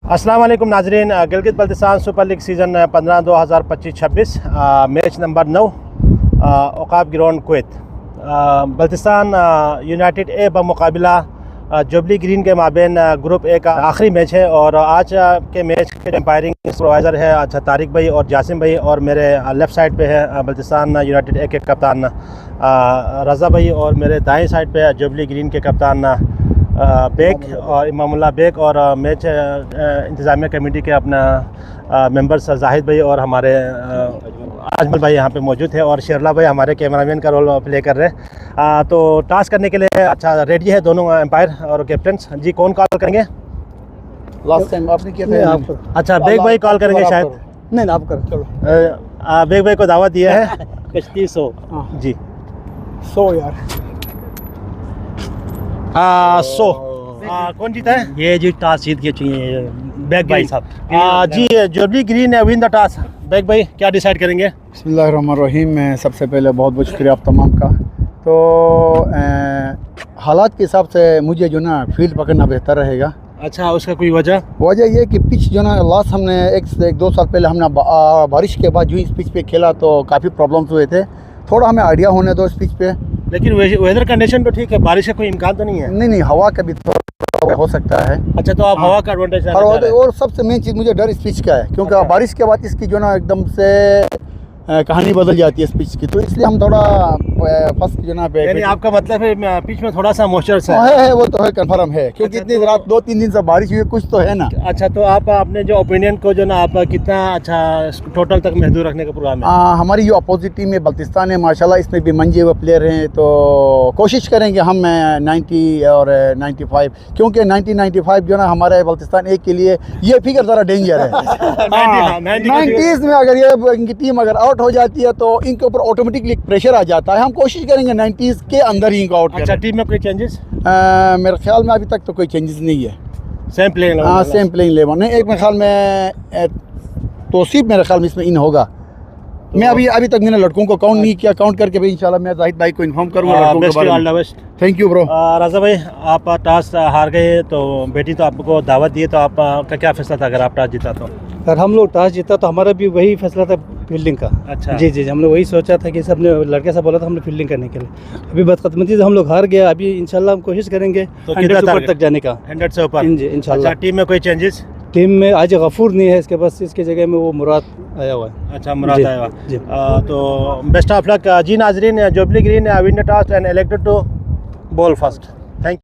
अस्सलाम वालेकुम नाजरीन। Gilgit Baltistan super league season 15 2025-26 match number 9 औकाब ground Kuwait. Baltistan united A बमुकाबला जुबली ग्रीन के माबेन ग्रुप ए का आखिरी मैच है और आज के मैच के एम्पायरिंग सुपरवाइज़र है अच्छा तारिक भाई और जासिम भाई, और मेरे लेफ़्ट साइड पे है बल्तिस्तान यूनाइटेड ए के कप्तान रज़ा भाई, और मेरे दाएं साइड पे जुबली ग्रीन के कप्तान बेग और इमामुल्लाह बेग, और मैच इंतज़ामिया कमेटी के अपना मेंबर्स जाहिद भाई और हमारे अजमल भाई यहाँ पे मौजूद है, और शेरला भाई हमारे कैमरामैन का रोल प्ले कर रहे हैं। तो टास्क करने के लिए अच्छा रेडी है दोनों एम्पायर और कैप्टन जी। कौन कॉल करेंगे? लास्ट टाइम आपने किया था। अच्छा बेग भाई कॉल करेंगे शायद। नहीं आप कर चलो। बेग भाई को दावत दिया है कश्ती 100 जी 100 यार 100। कौन जीता है? ये जी टास जीत के चाहिए बैग भाई साहब जी। Jubilee green win the toss. Baig भाई क्या डिसाइड करेंगे? बिस्मिल्लाहिर्रहमानिर्रहीम। मैं सबसे पहले बहुत बहुत शुक्रिया आप तमाम का। तो हालात के हिसाब से मुझे जो ना फील्ड पकड़ना बेहतर रहेगा। अच्छा, उसका कोई वजह ये कि पिच जो ना लास्ट हमने एक दो साल पहले हमने बारिश के बाद जो इस पिच पे खेला तो काफ़ी प्रॉब्लम्स हुए थे। थोड़ा हमें आइडिया होने दो इस पिच पे। लेकिन वेदर कंडीशन तो ठीक है, बारिश का कोई इम्कान तो नहीं है? नहीं हवा का भी थोड़ा हो सकता है। अच्छा, तो आप हवा का एडवांटेज। और सबसे मेन चीज़ मुझे डर इस पिच का है, क्योंकि बारिश के बाद इसकी जो ना एकदम से कहानी बदल जाती है इस पिच की, तो इसलिए हम थोड़ा फर्स्ट जो ना यानी आपका मतलब है पिच में थोड़ा सा मॉइस्चर है वो तो है, कंफर्म है, क्योंकि इतनी रात 2-3 दिन से बारिश हुई, कुछ तो है ना। अच्छा, तो आप अपने जो ओपिनियन को जो ना आप कितना अच्छा टोटल तक महदूद रखने का प्रोग्राम है? हमारी जो अपोजिट टीम है बल्तिस्तान है माशाल्लाह, इसमें भी मंजे हुए प्लेयर हैं, तो कोशिश करेंगे हम 90 और 95, क्योंकि 90-95 जो ना हमारे बल्तिस्तान एक के लिए ये फिगर ज़रा डेंजर है। 90s में अगर ये इनकी टीम अगर आउट हो जाती है तो इनके ऊपर ऑटोमेटिकली प्रेशर आ जाता है। हम कोशिश करेंगे 90s के अंदर ही इनको आउट करें। अच्छा, टीम में कोई चेंजेस? मेरे ख्याल में अभी तक तो कोई चेंजेस नहीं है। सेम प्लेइंग सेम प्लेइंग 11 नहीं। एक मेरे ख्याल में तौसीफ मेरे ख्याल में इसमें इन होगा। तो मैं अभी तक मैंने लड़कों को काउंट नहीं किया, काउंट करके भाई इंशाल्लाह मैं जाहिद भाई को इन्फॉर्म करूँगा। Thank you bro. राजा भाई आप टॉस हार गए तो बेटी तो आपको दावत दी है, तो आपका क्या फैसला था अगर आप टॉस जीता तो? सर हम लोग टॉस जीता तो हमारा भी वही फैसला था फील्डिंग का। अच्छा जी हमने वही सोचा था कि सबने लड़के से बोला था हमने फील्डिंग करने के लिए। अभी बदकिस्मती से हम लोग हार गया। अभी इंशाल्लाह हम कोशिश करेंगे तो 100 तक जाने का। 100 से ऊपर इंशाल्लाह। टीम में कोई चेंजेस? टीम में आज गफूर नहीं है, इसके बस इसके जगह में वो मुराद आया हुआ है। अच्छा, मुराद आया हुआ। तो बेस्ट ऑफ लक जी नाजरीन। Jubilee green win the toss and elected to bowl first.